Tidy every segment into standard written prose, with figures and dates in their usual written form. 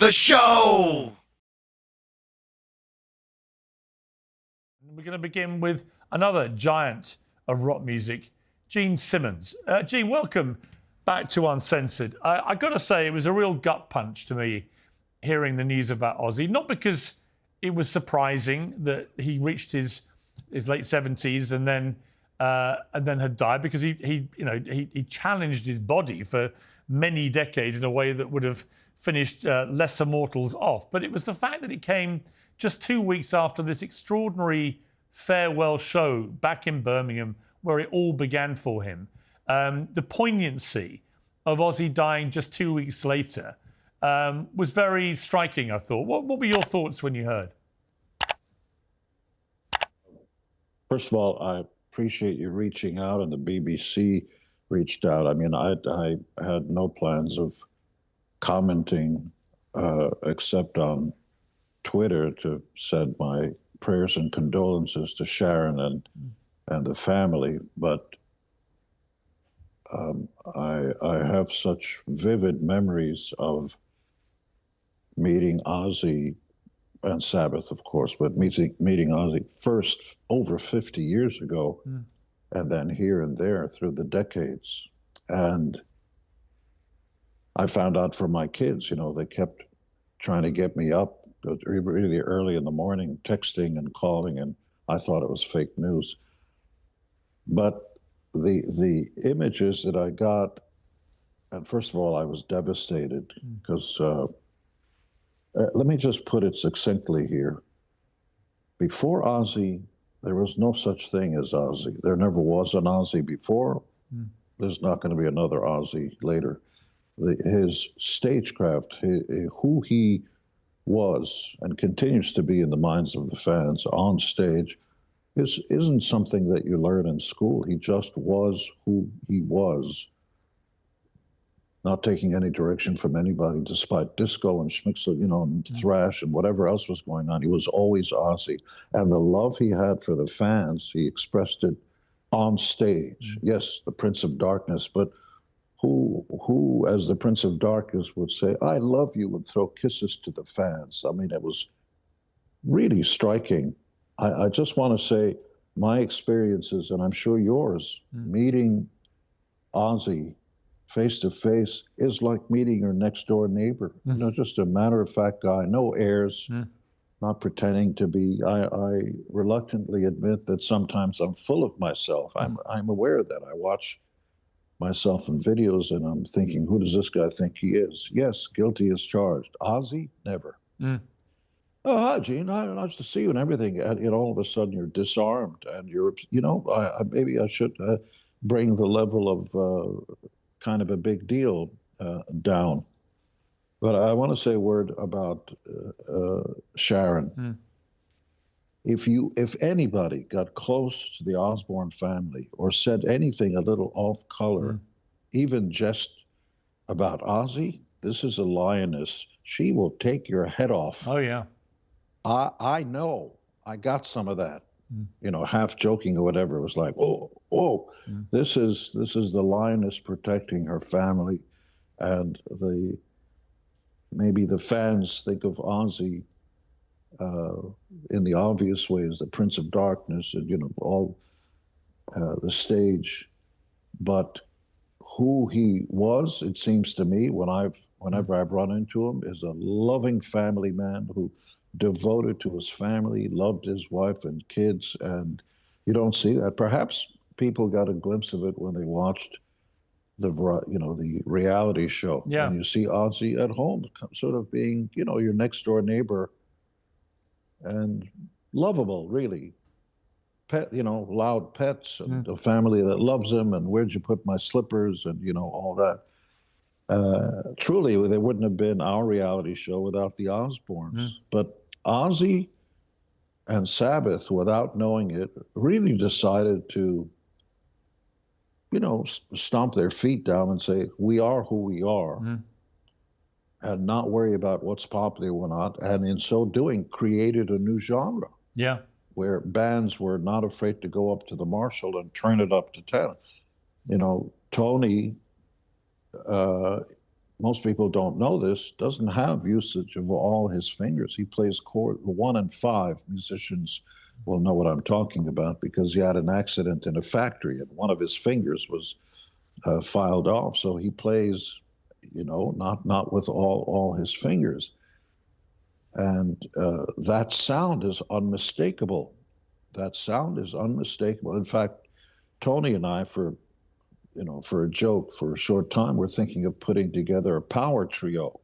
the show. We're going to begin with another giant of rock music, Gene Simmons. Gene, welcome back to Uncensored. I got to say, it was a real gut punch to me hearing the news about Ozzy. Not because it was surprising that he reached his late 70s and then had died, because he challenged his body for many decades in a way that would have finished lesser mortals off. But it was the fact that it came just 2 weeks after this extraordinary farewell show back in Birmingham, where it all began for him. The poignancy of Ozzy dying just 2 weeks later was very striking, I thought. What were your thoughts when you heard? First of all, I appreciate you reaching out, and the BBC reached out. I mean, I had no plans of commenting except on Twitter to send my prayers and condolences to Sharon and the family, but I have such vivid memories of meeting Ozzy and Sabbath, of course, but meeting Ozzy first over 50 years ago, and then here and there through the decades. And I found out from my kids, they kept trying to get me up really early in the morning, texting and calling, and I thought it was fake news. But the images that I got, and first of all, I was devastated because, let me just put it succinctly here. Before Ozzy, there was no such thing as Ozzy. There never was an Ozzy before. There's not going to be another Ozzy later. His stagecraft, who he was and continues to be in the minds of the fans on stage, isn't something that you learn in school. He just was who he was, not taking any direction from anybody, despite disco and schmixel, and thrash and whatever else was going on. He was always Ozzy. And the love he had for the fans, he expressed it on stage. Yes, the Prince of Darkness, but who, as the Prince of Darkness would say, I love you, and throw kisses to the fans. I mean, it was really striking. I just want to say my experiences, and I'm sure yours, meeting Ozzy face to face is like meeting your next door neighbor. Just a matter-of-fact guy, no airs, not pretending to be. I reluctantly admit that sometimes I'm full of myself. I'm aware of that. I watch myself in videos and I'm thinking, who does this guy think he is? Yes, guilty as charged. Ozzy, never. Oh, hi, Gene. Nice to see you and everything. And all of a sudden you're disarmed and you're, maybe I should bring the level of kind of a big deal down. But I want to say a word about Sharon. If anybody got close to the Osbourne family or said anything a little off color, even just about Ozzy, this is a lioness. She will take your head off. Oh, yeah. I know. I got some of that. Half joking or whatever. It was like, this is the lioness protecting her family, and maybe the fans think of Ozzy in the obvious way as the Prince of Darkness and all the stage, but who he was, it seems to me, whenever I've run into him, is a loving family man who devoted to his family, loved his wife and kids, and you don't see that. Perhaps people got a glimpse of it when they watched the reality show. Yeah. And you see Ozzy at home, sort of being, your next door neighbor, and lovable, really. Pet, loud pets, and a family that loves him, and where'd you put my slippers, and all that. Truly, there wouldn't have been our reality show without the Osbournes. But Ozzy and Sabbath, without knowing it, really decided to, stomp their feet down and say, we are who we are, and not worry about what's popular or not. And in so doing, created a new genre. Yeah. Where bands were not afraid to go up to the Marshall and turn it up to 10. Tony most people don't know this, doesn't have usage of all his fingers. He plays chord 1 and 5. Musicians will know what I'm talking about because he had an accident in a factory and one of his fingers was filed off. So he plays, not with all his fingers. And that sound is unmistakable. That sound is unmistakable. In fact, Tony and I, for a joke, for a short time, we're thinking of putting together a power trio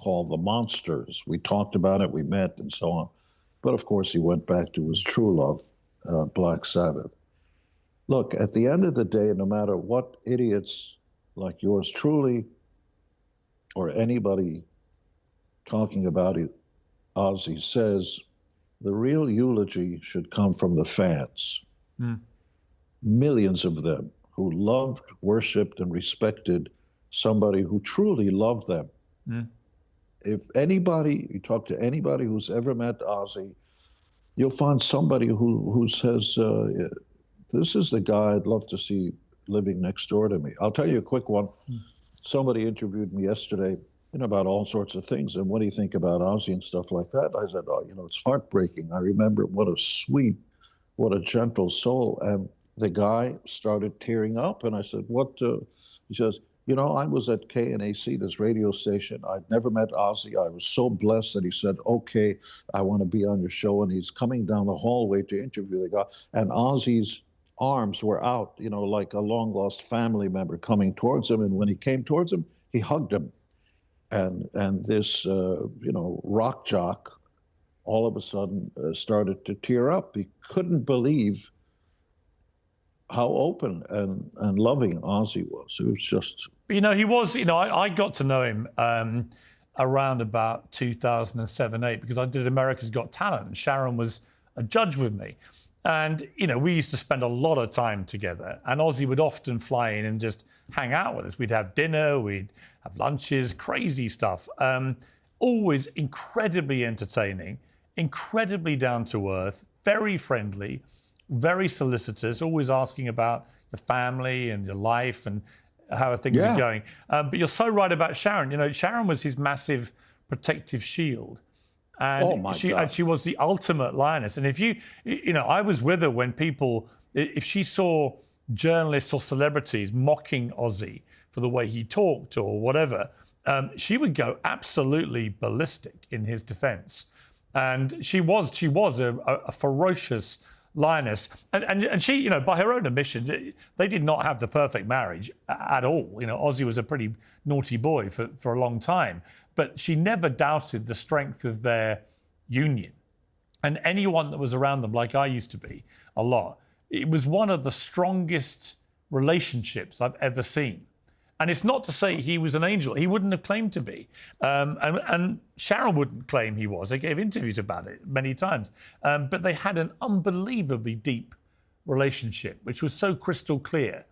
called the Monsters. We talked about it, we met, and so on. But of course, he went back to his true love, Black Sabbath. Look, at the end of the day, no matter what idiots like yours truly or anybody talking about it, Ozzy says, the real eulogy should come from the fans. Millions of them who loved, worshipped, and respected somebody who truly loved them. If you talk to anybody who's ever met Ozzy, you'll find somebody who says, this is the guy I'd love to see living next door to me. I'll tell you a quick one. Somebody interviewed me yesterday about all sorts of things. And what do you think about Ozzy and stuff like that? I said, it's heartbreaking. I remember what a gentle soul. And the guy started tearing up. And I said, what? He says, I was at KNAC, this radio station. I'd never met Ozzy. I was so blessed that he said, okay, I want to be on your show. And he's coming down the hallway to interview the guy. And Ozzy's arms were out, like a long-lost family member coming towards him. And when he came towards him, he hugged him. And this, rock jock all of a sudden started to tear up. He couldn't believe how open and loving Ozzy was. It was just... He was, I got to know him around about 2007-8 because I did America's Got Talent and Sharon was a judge with me. And, we used to spend a lot of time together and Ozzy would often fly in and just hang out with us. We'd have dinner, we'd have lunches, crazy stuff. Always incredibly entertaining, incredibly down to earth, very friendly, very solicitous, always asking about your family and your life and how things are going. But you're so right about Sharon. Sharon was his massive protective shield. And she was the ultimate lioness. And if I was with her when if she saw journalists or celebrities mocking Ozzy for the way he talked or whatever, she would go absolutely ballistic in his defense. And she was a ferocious lioness. And she, by her own admission, they did not have the perfect marriage at all. Ozzy was a pretty naughty boy for a long time. But she never doubted the strength of their union. And anyone that was around them, like I used to be a lot, it was one of the strongest relationships I've ever seen. And it's not to say he was an angel. He wouldn't have claimed to be. And Sharon wouldn't claim he was. They gave interviews about it many times. But they had an unbelievably deep relationship, which was so crystal clear.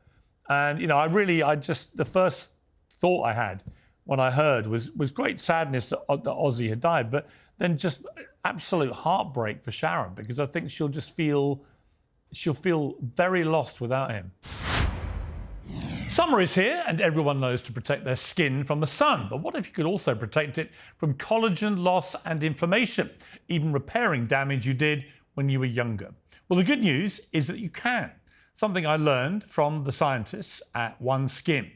And, the first thought I had when I heard was great sadness that Ozzy had died, but then just absolute heartbreak for Sharon, because I think she'll feel very lost without him. Summer is here and everyone knows to protect their skin from the sun, but what if you could also protect it from collagen loss and inflammation, even repairing damage you did when you were younger? Well, the good news is that you can. Something I learned from the scientists at OneSkin.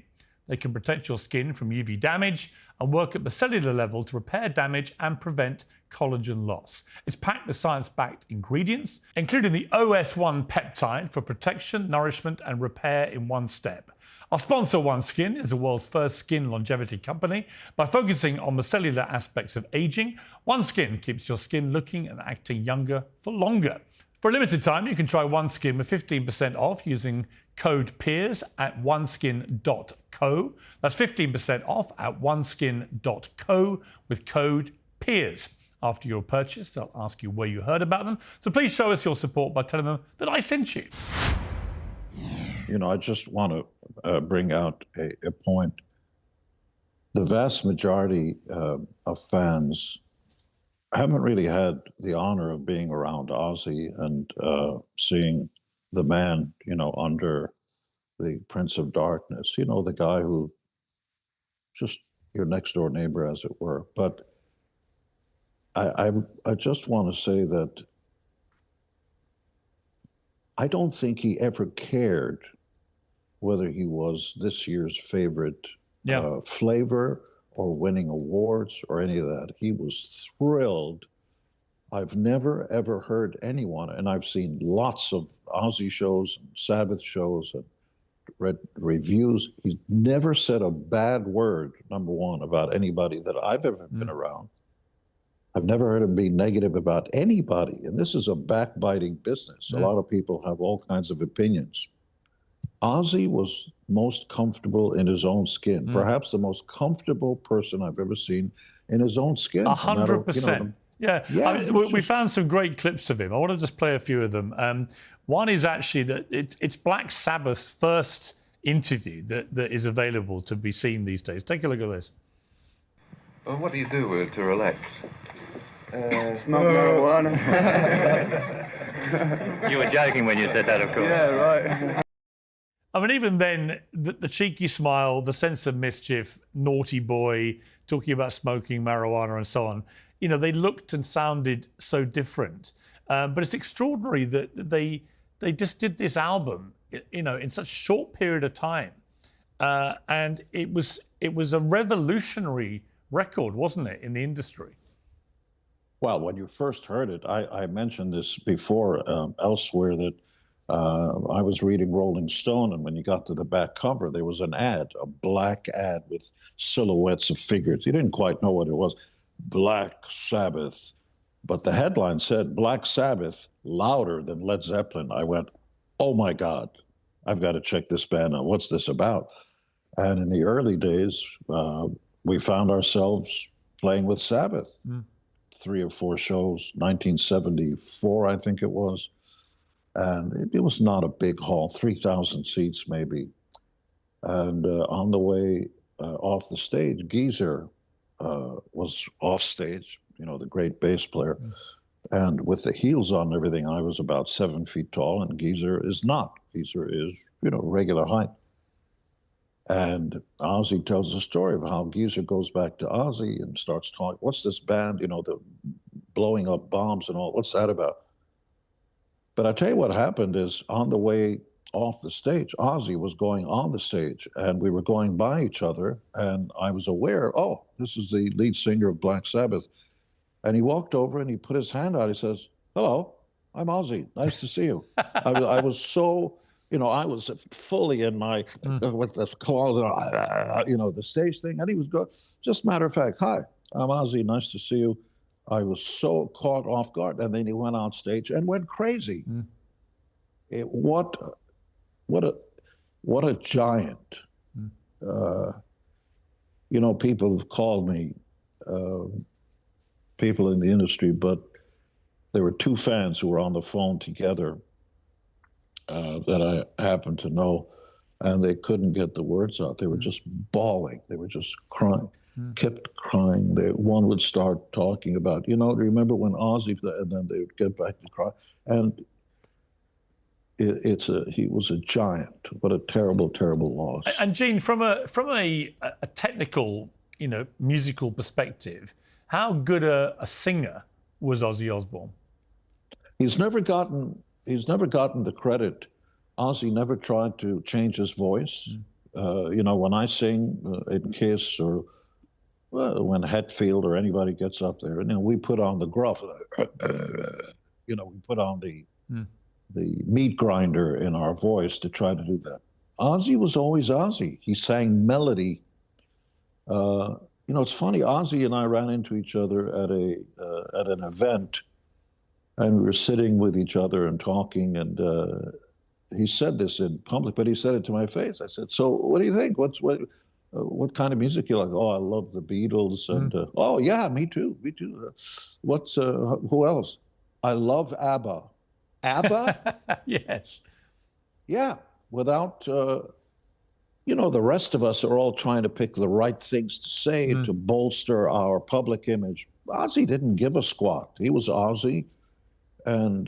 They can protect your skin from UV damage and work at the cellular level to repair damage and prevent collagen loss. It's packed with science-backed ingredients, including the OS1 peptide for protection, nourishment, and repair in one step. Our sponsor, OneSkin, is the world's first skin longevity company. By focusing on the cellular aspects of aging, OneSkin keeps your skin looking and acting younger for longer. For a limited time, you can try OneSkin with 15% off using code PEERS at oneskin.co. That's 15% off at oneskin.co with code PEERS. After your purchase, they'll ask you where you heard about them. So please show us your support by telling them that I sent you. I just want to bring out a point. The vast majority of fans haven't really had the honor of being around Ozzy and seeing the man, under the Prince of Darkness, the guy who just your next door neighbor, as it were. But I just want to say that I don't think he ever cared whether he was this year's favorite flavor or winning awards or any of that. He was thrilled. I've never, ever heard anyone, and I've seen lots of Ozzy shows and Sabbath shows and read reviews. He's never said a bad word, number one, about anybody that I've ever been around. I've never heard him be negative about anybody. And this is a backbiting business. A lot of people have all kinds of opinions. Ozzy was most comfortable in his own skin, perhaps the most comfortable person I've ever seen in his own skin. 100%. Yeah, I mean, we found some great clips of him. I want to just play a few of them. One is actually that it's Black Sabbath's first interview that is available to be seen these days. Take a look at this. Well, what do you do to relax? Smoke marijuana. You were joking when you said that, of course. Yeah, right. I mean, even then, the cheeky smile, the sense of mischief, naughty boy, talking about smoking marijuana and so on, you know, they looked and sounded so different. But it's extraordinary that they just did this album, you know, in such a short period of time. And it was a revolutionary record, wasn't it, in the industry? Well, when you first heard it, I mentioned this before elsewhere that I was reading Rolling Stone, and when you got to the back cover, there was an ad, a black ad with silhouettes of figures. You didn't quite know what it was. Black Sabbath. But the headline said, Black Sabbath, louder than Led Zeppelin. I went, oh my God, I've got to check this band out. What's this about? And in the early days, we found ourselves playing with Sabbath. 3 or 4 shows, 1974, I think it was. And it was not a big hall, 3,000 seats maybe. And on the way off the stage, Geezer was off stage, you know, the great bass player. And with the heels on and everything, I was about 7 feet tall, and Geezer is not. Geezer is, you know, regular height. And Ozzy tells the story of how Geezer goes back to Ozzy and starts talking, what's this band, you know, the blowing up bombs and all, what's that about? But I tell you what happened is on the way off the stage, Ozzy was going on the stage, and we were going by each other, and I was aware, oh, this is the lead singer of Black Sabbath. And he walked over and he put his hand out. He says, hello, I'm Ozzy. Nice to see you. I was so, you know, I was fully in my, with the claws, you know, the stage thing. And he was good. Just matter of fact, hi, I'm Ozzy. Nice to see you. I was so caught off guard. And then he went on stage and went crazy. What a giant. You know, people have called me, people in the industry, but there were 2 fans who were on the phone together that I happened to know, and they couldn't get the words out. They were just bawling. They were just crying, kept crying. One would start talking about, you know, remember when Ozzy, and then they would get back to cry. And he was a giant. What a terrible, terrible loss. And Gene, from a technical, you know, musical perspective, how good a singer was Ozzy Osbourne? He's never gotten the credit. Ozzy never tried to change his voice. You know, when I sing in Kiss or when Hetfield or anybody gets up there, you know, we put on the gruff, you know, we put on the meat grinder in our voice to try to do that. Ozzy was always Ozzy. He sang melody. You know, it's funny, Ozzy and I ran into each other at an event, and we were sitting with each other and talking, and he said this in public, but he said it to my face. I said, so what do you think? What kind of music you like? Oh, I love the Beatles. And, oh, yeah, me too. Who else? I love ABBA. ABBA? Yes. Yeah, without, you know, the rest of us are all trying to pick the right things to say to bolster our public image. Ozzy didn't give a squat. He was Ozzy, and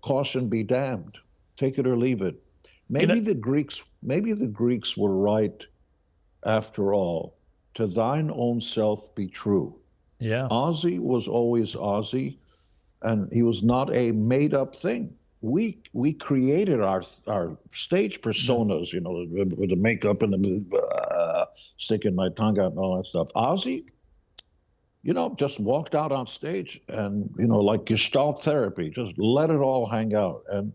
caution be damned. Take it or leave it. Maybe the Greeks were right, after all, to thine own self be true. Yeah. Ozzy was always Ozzy, and he was not a made-up thing. We created our stage personas, you know, with the makeup and the sticking my tongue out and all that stuff. Ozzy, you know, just walked out on stage and, you know, like Gestalt therapy, just let it all hang out. And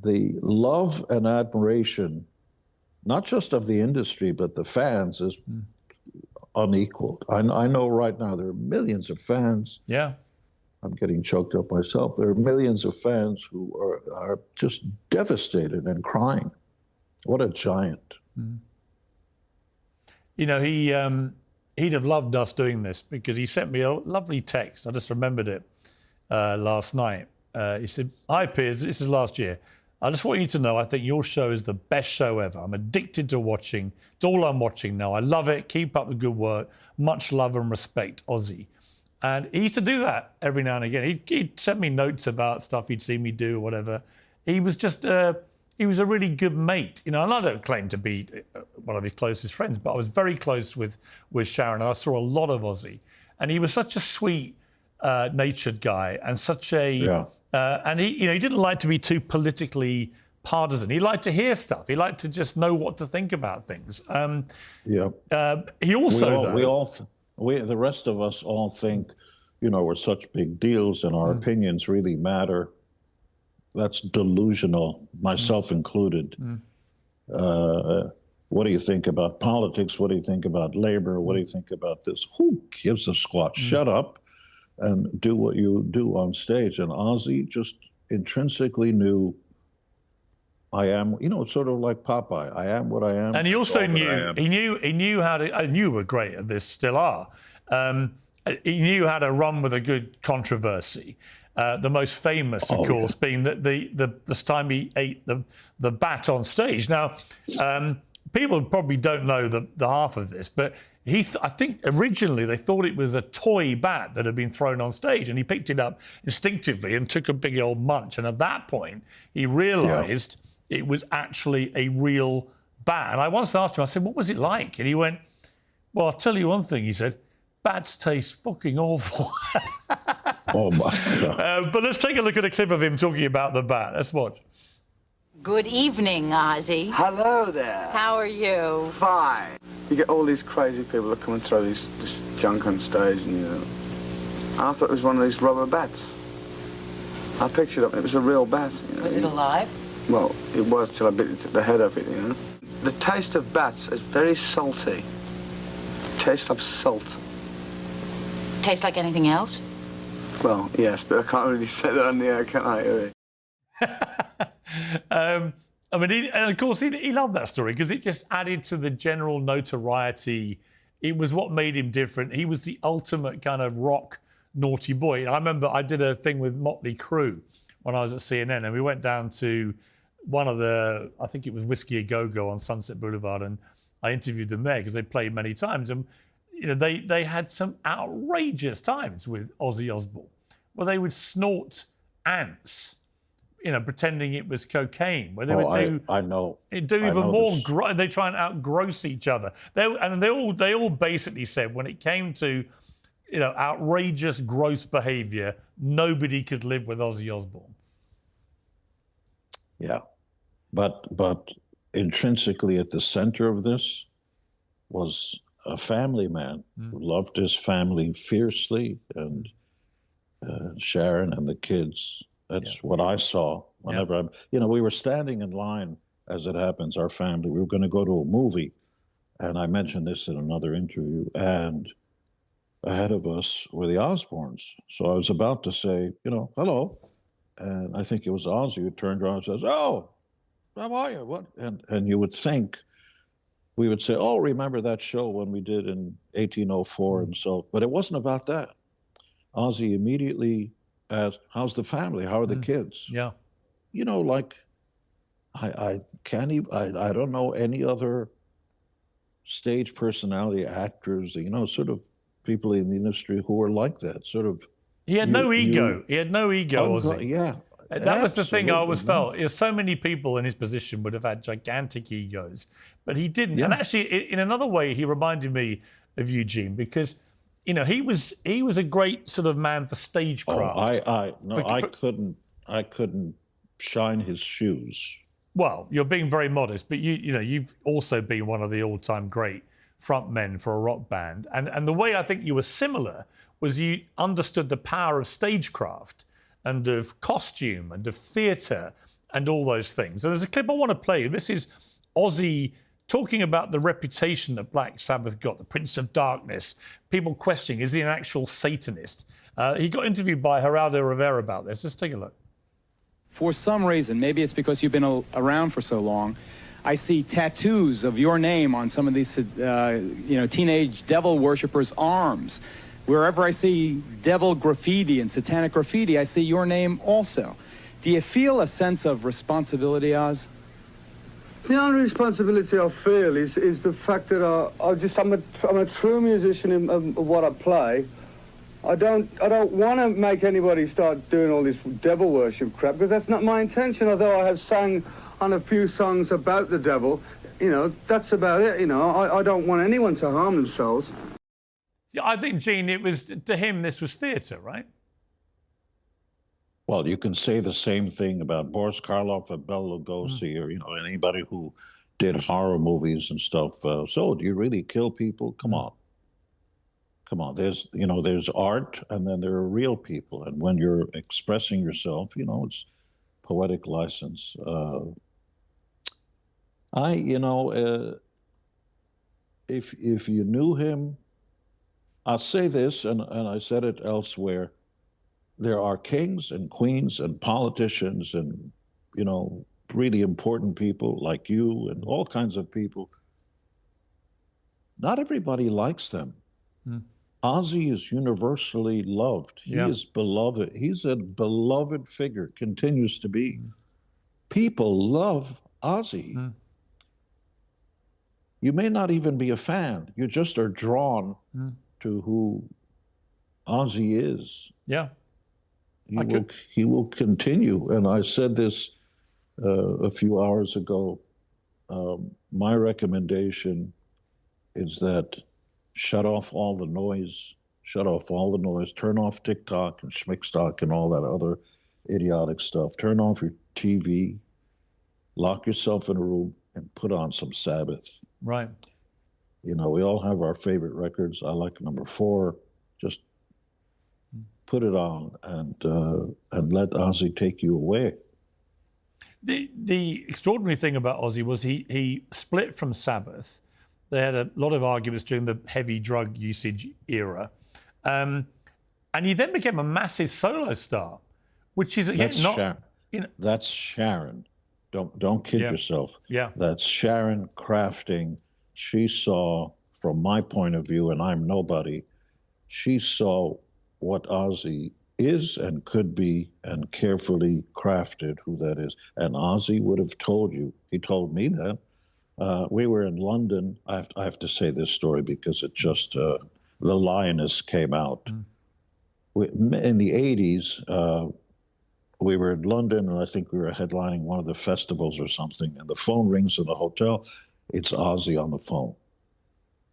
the love and admiration, not just of the industry, but the fans, is unequaled. I know right now there are millions of fans. Yeah. I'm getting choked up myself. There are millions of fans who are just devastated and crying. What a giant. You know, he'd have loved us doing this, because he sent me a lovely text. I just remembered it last night. He said, "Hi, Piers, this is last year. I just want you to know I think your show is the best show ever. I'm addicted to watching. It's all I'm watching now. I love it. Keep up the good work. Much love and respect, Ozzy." And he used to do that every now and again. He'd send me notes about stuff he'd seen me do or whatever. He was just, he was a really good mate, you know. And I don't claim to be one of his closest friends, but I was very close with Sharon. And I saw a lot of Ozzy. And he was such a sweet, natured guy, and such a, and he, you know, he didn't like to be too politically partisan. He liked to hear stuff. He liked to just know what to think about things. He also, the rest of us all think, you know, we're such big deals and our opinions really matter. That's delusional, myself included. What do you think about politics? What do you think about labor? What do you think about this? Who gives a squat? Shut up and do what you do on stage. And Ozzy just intrinsically knew, I am, you know, it's sort of like Popeye. I am what I am. And he also knew, he knew how to, and you were great at this, still are. He knew how to run with a good controversy. The most famous, of course, being the time he ate the bat on stage. Now, people probably don't know the half of this, but I think originally they thought it was a toy bat that had been thrown on stage, and he picked it up instinctively and took a big old munch. And at that point, he realised it was actually a real bat. And I once asked him, I said, "What was it like?" And he went, "Well, I'll tell you one thing," he said, "bats taste fucking awful." Oh, my God. But let's take a look at a clip of him talking about the bat. Let's watch. Good evening, Ozzy. Hello there. How are you? Fine. You get all these crazy people that come and throw this junk on stage, and you know. I thought it was one of these rubber bats. I picked it up, and it was a real bat. You know? Was it alive? Well, it was till I bit the head of it, you know. The taste of bats is very salty. It tastes like salt. Tastes like anything else? Well, yes, but I can't really say that on the air, can I, really? I mean, and of course, he loved that story because it just added to the general notoriety. It was what made him different. He was the ultimate kind of rock naughty boy. I remember I did a thing with Motley Crue when I was at CNN, and we went down to one of the, I think it was Whiskey A Go-Go on Sunset Boulevard, and I interviewed them there because they played many times. And you know, they had some outrageous times with Ozzy Osbourne, where they would snort ants, you know, pretending it was cocaine. Where they would do, I know, do even more. They try and outgross each other. They all basically said when it came to, you know, outrageous, gross behaviour, nobody could live with Ozzy Osbourne. Yeah, but intrinsically at the center of this was a family man who loved his family fiercely, and Sharon and the kids. That's what I saw whenever we were standing in line, as it happens, our family. We were going to go to a movie, and I mentioned this in another interview, and ahead of us were the Osbournes. So I was about to say, you know, hello, and I think it was Ozzy who turned around and says, "Oh, how are you? What?" And you would think we would say, "Oh, remember that show when we did in 1804 and so," but it wasn't about that. Ozzy immediately asked, "How's the family? How are the kids?" Yeah. You know, like I don't know any other stage personality, actors, you know, sort of people in the industry who were like that. Sort of. He had no ego. He had no ego, Ozzy. Yeah. That was the thing I always Absolutely not. felt. You know, so many people in his position would have had gigantic egos, but he didn't. Yeah. And actually, in another way, he reminded me of Eugene because, you know, he was a great sort of man for Oh, stagecraft. I couldn't shine his shoes. Well, you're being very modest, but you know, you've also been one of the all-time great frontmen for a rock band. And the way I think you were similar was you understood the power of stagecraft and of costume and of theatre and all those things. And there's a clip I want to play. This is Ozzy talking about the reputation that Black Sabbath got, the Prince of Darkness. People questioning, is he an actual Satanist? He got interviewed by Geraldo Rivera about this. Let's take a look. For some reason, maybe it's because you've been around for so long, I see tattoos of your name on some of these, teenage devil worshippers' arms. Wherever I see devil graffiti and satanic graffiti, I see your name also. Do you feel a sense of responsibility, Oz? The only responsibility I feel is the fact that I'm a true musician in what I play. I don't want to make anybody start doing all this devil worship crap, because that's not my intention. Although I have sang on a few songs about the devil, you know, that's about it. You know, I don't want anyone to harm themselves. See, I think, Gene, it was, to him, this was theatre, right? Well, you can say the same thing about Boris Karloff and Bela Lugosi, or, you know, anybody who did horror movies and stuff. So do you really kill people? Come on. Come on. There's art, and then there are real people. And when you're expressing yourself, you know, it's poetic license. If you knew him, I'll say this, and I said it elsewhere, there are kings and queens and politicians and, you know, really important people like you and all kinds of people. Not everybody likes them. Ozzy is universally loved. He is beloved. He's a beloved figure, continues to be. People love Ozzy. You may not even be a fan. You just are drawn to who Ozzy is. Yeah. He will continue. And I said this a few hours ago. My recommendation is that shut off all the noise, turn off TikTok and Schmickstock and all that other idiotic stuff. Turn off your TV, lock yourself in a room, and put on some Sabbath. Right. You know, we all have our favorite records. I like number 4. Just put it on and let Ozzy take you away. The extraordinary thing about Ozzy was he split from Sabbath. They had a lot of arguments during the heavy drug usage era. And he then became a massive solo star, which is, again, That's not... Sharon. You know, That's Sharon. Don't kid yourself. Yeah. That's Sharon crafting. She saw, from my point of view, and I'm nobody, she saw what Ozzy is and could be and carefully crafted who that is. And Ozzy would have told you, he told me that. We were in London. I have to say this story because it just, The Lioness came out. In the 80s, we were in London, and I think we were headlining one of the festivals or something, and the phone rings in the hotel. It's Ozzy on the phone.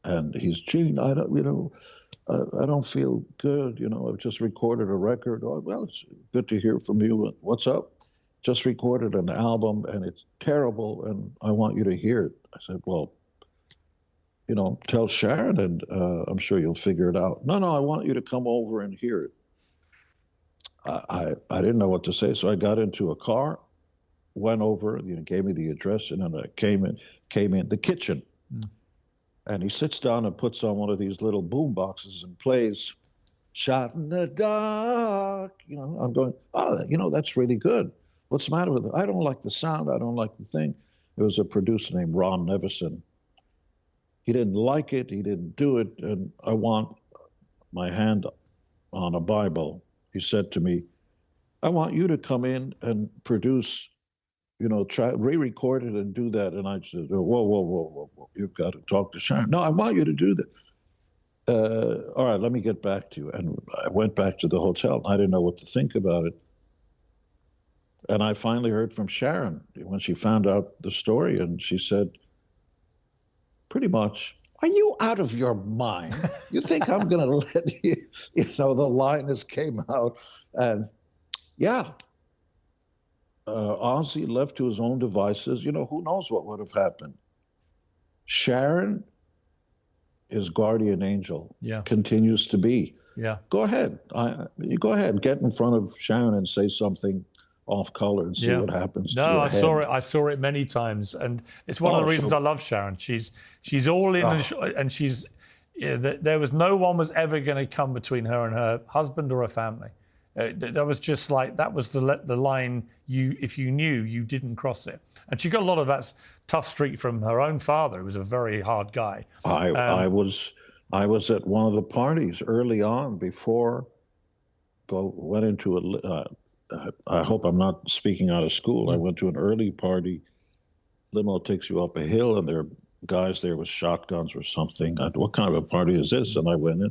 And he's, Gene, I don't feel good. You know, I've just recorded a record. Oh, well, it's good to hear from you. What's up? Just recorded an album, and it's terrible, and I want you to hear it. I said, well, you know, tell Sharon, and I'm sure you'll figure it out. No, I want you to come over and hear it. I didn't know what to say, so I got into a car, went over, you know, gave me the address, and then I came in the kitchen. And he sits down and puts on one of these little boom boxes and plays Shot in the Dark. You know, I'm going, oh, you know, that's really good. What's the matter with it? I don't like the sound. I don't like the thing. There was a producer named Ron Nevison. He didn't like it. He didn't do it. And I want my hand on a Bible. He said to me, I want you to come in and produce, you know, try re-record it and do that. And I said, whoa. You've got to talk to Sharon. No, I want you to do that. All right, let me get back to you. And I went back to the hotel. I didn't know what to think about it. And I finally heard from Sharon when she found out the story, and she said, pretty much, are you out of your mind? You think I'm going to let you, the line just came out. And yeah, Ozzy left to his own devices. Who knows what would have happened? Sharon, his guardian angel, continues to be. Yeah. Go ahead. You go ahead. Get in front of Sharon and say something off color and see what happens to your head. I saw it many times, and it's one of the reasons I love Sharon. She's all in, and she's. There was no one was ever going to come between her and her husband or her family. That was just like that was the line. If you knew, you didn't cross it. And she got a lot of that tough streak from her own father, who was a very hard guy. I was at one of the parties early on before. Went into a. I hope I'm not speaking out of school. I went to an early party. Limo takes you up a hill, and there are guys there with shotguns or something. What kind of a party is this? And I went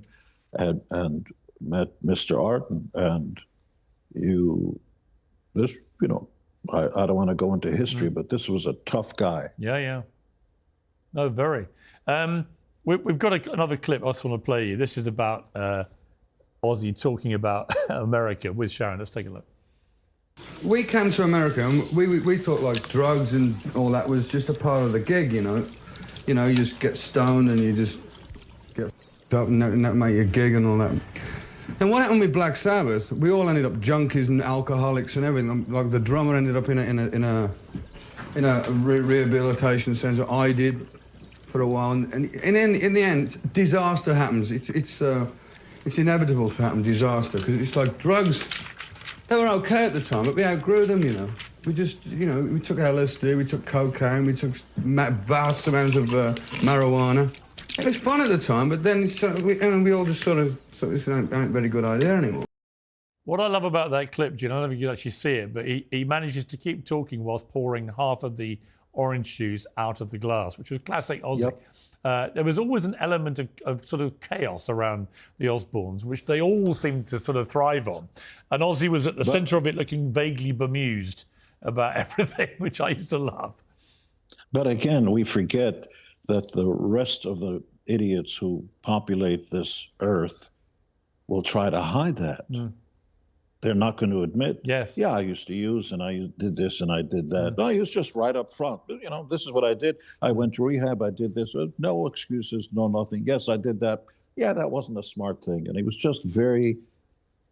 in and met Mr. Arden. And I don't want to go into history, but this was a tough guy. Yeah. No, very. We've got another clip I just want to play you. This is about Ozzy talking about America with Sharon. Let's take a look. We came to America and we thought like drugs and all that was just a part of the gig, you just get stoned and you just get up and that make your gig and all that. And what happened with Black Sabbath, we all ended up junkies and alcoholics and everything. Like the drummer ended up in a rehabilitation center. I did for a while, and in the end, disaster happens. It's inevitable to happen, disaster, because it's like drugs. They were okay at the time, but we outgrew them, We just, we took LSD, we took cocaine, we took vast amounts of marijuana. It was fun at the time, but then we all just sort of thought this ain't a very good idea anymore. What I love about that clip, Gene, I don't know if you can actually see it, but he manages to keep talking whilst pouring half of the orange juice out of the glass, which was classic Ozzy. Yep. There was always an element of sort of chaos around the Osbournes, which they all seemed to sort of thrive on. And Ozzy was at the centre of it, looking vaguely bemused about everything, which I used to love. But again, we forget that the rest of the idiots who populate this earth will try to hide that. Mm. They're not going to admit, yes, yeah, I used to use and I did this and I did that. No, he was just right up front. This is what I did. I went to rehab. I did this. No excuses, no nothing. Yes, I did that. Yeah, that wasn't a smart thing. And he was just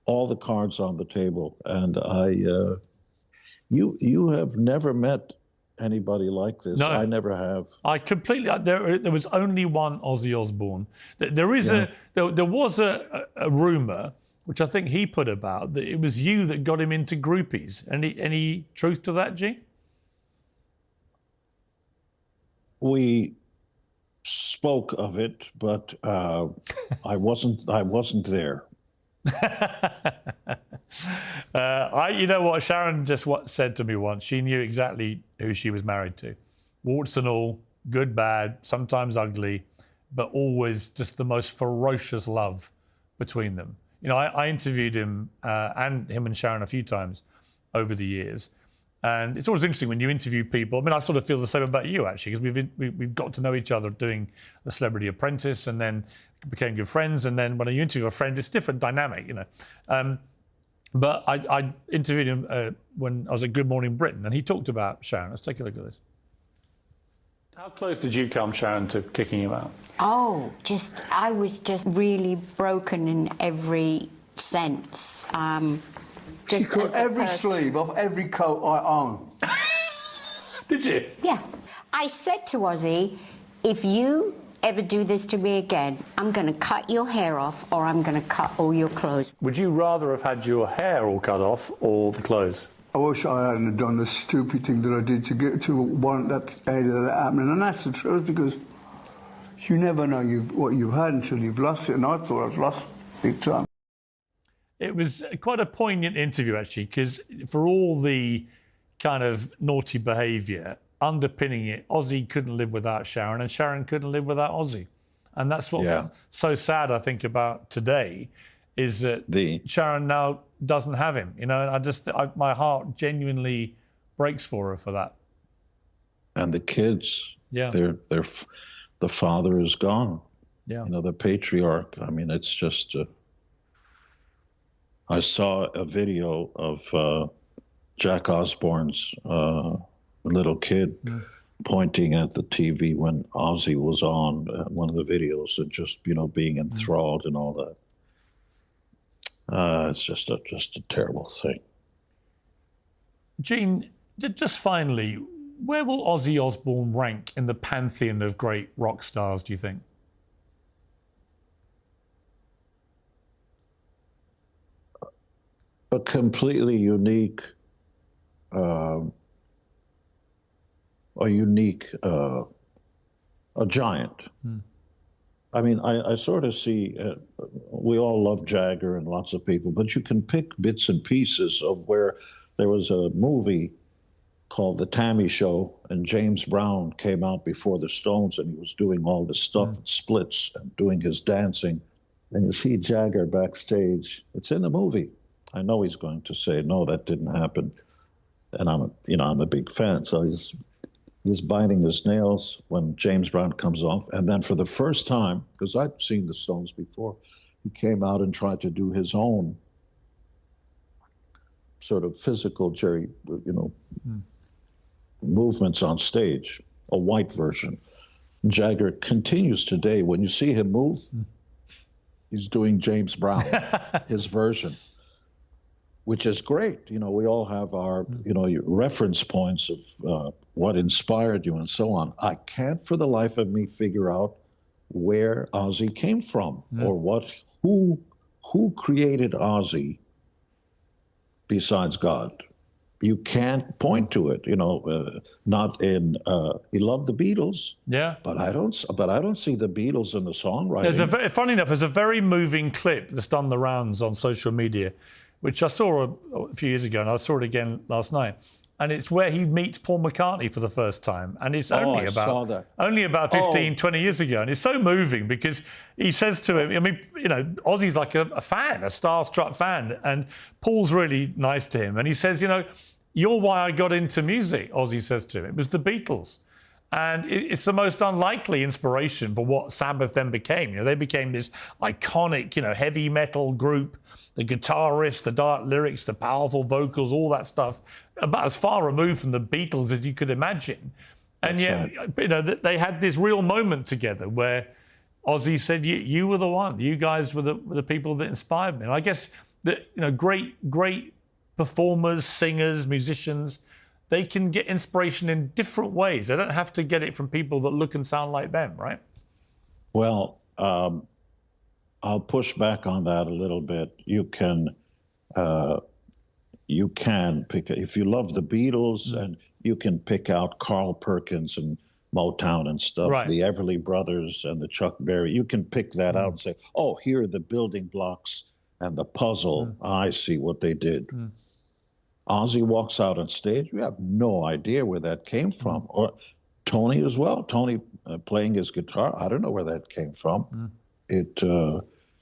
all the cards on the table. And you have never met anybody like this. No, I never have. I completely. There was only one Ozzy Osbourne. There was a rumor, which I think he put about, that it was you that got him into groupies. Any truth to that, G? We spoke of it, but I wasn't there. You know what? Sharon just said to me once. She knew exactly who she was married to. Warts and all, good, bad, sometimes ugly, but always just the most ferocious love between them. I interviewed him and Sharon a few times over the years. And it's always interesting when you interview people. I mean, I sort of feel the same about you, actually, because we've got to know each other doing The Celebrity Apprentice and then became good friends. And then when you interview a friend, it's a different dynamic, But I interviewed him when I was at Good Morning Britain, and he talked about Sharon. Let's take a look at this. How close did you come, Sharon, to kicking him out? Oh, I was just really broken in every sense. She cut every sleeve off every coat I own. Did you? Yeah. I said to Ozzy, if you ever do this to me again, I'm going to cut your hair off or I'm going to cut all your clothes. Would you rather have had your hair all cut off or the clothes? I wish I hadn't done the stupid thing that I did to warrant that happening. And that's the truth, because you never know what you've had until you've lost it. And I thought I'd lost big time. It was quite a poignant interview, actually, because for all the kind of naughty behaviour, underpinning it, Ozzy couldn't live without Sharon and Sharon couldn't live without Ozzy. And that's what's so sad, I think, about today, is that Sharon now doesn't have him. You know, and my heart genuinely breaks for her for that. And the kids, yeah, the father is gone. Yeah, you know, the patriarch. I mean, it's just. I saw a video of Jack Osbourne's little kid pointing at the TV when Ozzy was on one of the videos, and just, you know, being enthralled and all that. It's just a terrible thing. Gene, just finally, where will Ozzy Osbourne rank in the pantheon of great rock stars, do you think? A completely unique, a giant. I mean, I sort of see, we all love Jagger and lots of people, but you can pick bits and pieces of where there was a movie called The Tammy Show, and James Brown came out before the Stones, and he was doing all this stuff at splits and doing his dancing. And you see Jagger backstage. It's in the movie. I know he's going to say, no, that didn't happen. And I'm a big fan. So he's biting his nails when James Brown comes off. And then for the first time, because I've seen the Stones before, he came out and tried to do his own sort of physical, movements on stage, a white version. Jagger continues today. When you see him move, he's doing James Brown, his version, which is great. You know, we all have our, your reference points of what inspired you and so on. I can't for the life of me figure out where Ozzy came from or who created Ozzy besides God. You can't point to it, not in, he loved the Beatles. Yeah. But I don't see the Beatles in the songwriting. Funny enough, there's a very moving clip that's done the rounds on social media, which I saw a few years ago, and I saw it again last night. And it's where he meets Paul McCartney for the first time. And it's only about 15, 20 years ago. And it's so moving because he says to him, I mean, Ozzy's like a fan, a starstruck fan. And Paul's really nice to him. And he says, you're why I got into music, Ozzy says to him. It was the Beatles. And it's the most unlikely inspiration for what Sabbath then became. They became this iconic, heavy metal group, the guitar riffs, the dark lyrics, the powerful vocals, all that stuff, about as far removed from the Beatles as you could imagine. And yet, they had this real moment together where Ozzy said, you were the one. You guys were the people that inspired me. And I guess that, great performers, singers, musicians, they can get inspiration in different ways. They don't have to get it from people that look and sound like them, right? Well, I'll push back on that a little bit. You can pick, if you love the Beatles, and you can pick out Carl Perkins and Motown and stuff, right, the Everly Brothers and the Chuck Berry. You can pick that out and say, oh, here are the building blocks and the puzzle. I see what they did. Ozzy walks out on stage. You have no idea where that came from. Or Tony as well. Tony playing his guitar. I don't know where that came from.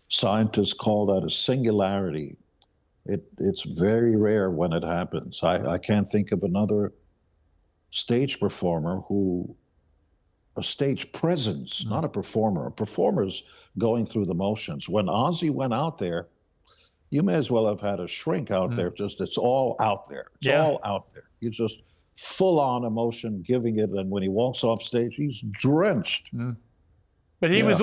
Scientists call that a singularity. It's very rare when it happens. I can't think of another stage performer a stage presence, not a performer. A performer's going through the motions. When Ozzy went out there, you may as well have had a shrink out there. It's all out there. It's all out there. You just full on emotion, giving it. And when he walks off stage, he's drenched. But he was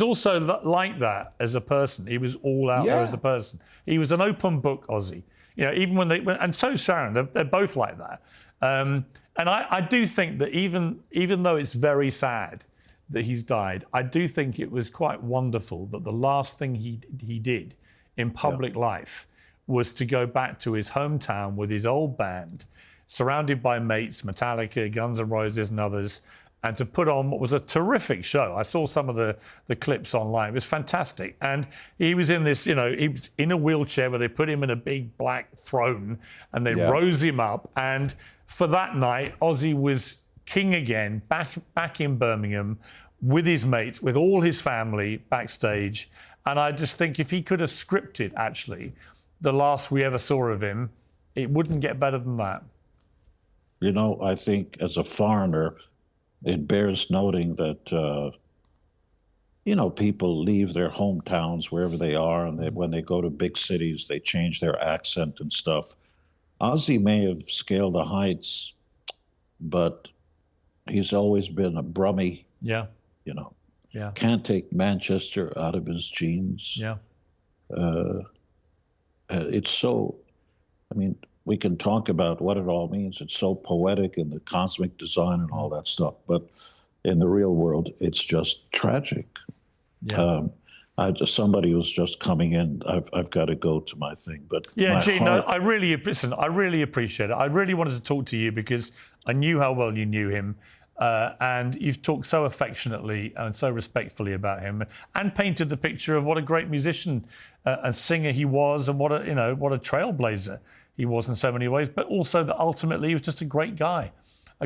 also like that as a person. He was all out there as a person. He was an open book, Ozzy. Even and so Sharon, they're both like that. And I do think that even though it's very sad that he's died, I do think it was quite wonderful that the last thing he did in public life was to go back to his hometown with his old band, surrounded by mates, Metallica, Guns N' Roses and others, and to put on what was a terrific show. I saw some of the clips online. It was fantastic. And he was in this, he was in a wheelchair where they put him in a big black throne and they rose him up. And for that night, Ozzy was king again, back in Birmingham with his mates, with all his family backstage. And I just think if he could have scripted, actually, the last we ever saw of him, it wouldn't get better than that. You know, I think as a foreigner, it bears noting that, you know, people leave their hometowns wherever they are, and when they go to big cities, they change their accent and stuff. Ozzy may have scaled the heights, but he's always been a Brummie. Yeah. You know. Yeah. Can't take Manchester out of his genes. Yeah. It's so, I mean, we can talk about what it all means. It's so poetic in the cosmic design and all that stuff. But in the real world, it's just tragic. Yeah. Somebody was just coming in. I've got to go to my thing. But yeah, Gene, I really appreciate it. I really wanted to talk to you because I knew how well you knew him. And you've talked so affectionately and so respectfully about him, and painted the picture of what a great musician and singer he was, and what a trailblazer he was in so many ways. But also that ultimately he was just a great guy who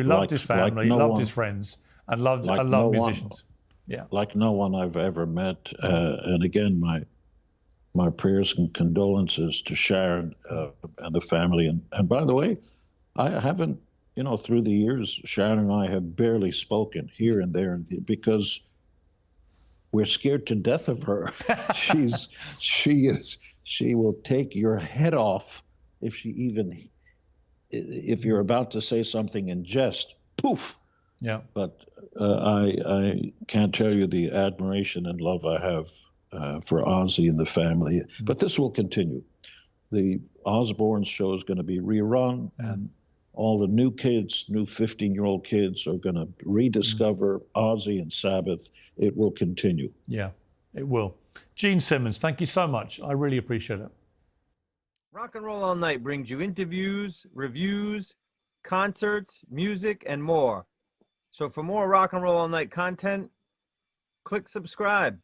loved his family, loved his friends, and loved musicians. Yeah, like no one I've ever met. And again, my prayers and condolences to Sharon and the family. And by the way, I haven't. You know, through the years, Sharon and I have barely spoken here and there because we're scared to death of her. She will take your head off if you're about to say something in jest, poof. Yeah. But I can't tell you the admiration and love I have for Ozzy and the family. But this will continue. The Osbourne show is going to be rerun, and all the new kids, new 15-year-old kids are going to rediscover Ozzy and Sabbath. It will continue. Yeah, it will. Gene Simmons, thank you so much. I really appreciate it. Rock and Roll All Night brings you interviews, reviews, concerts, music, and more. So for more Rock and Roll All Night content, click subscribe.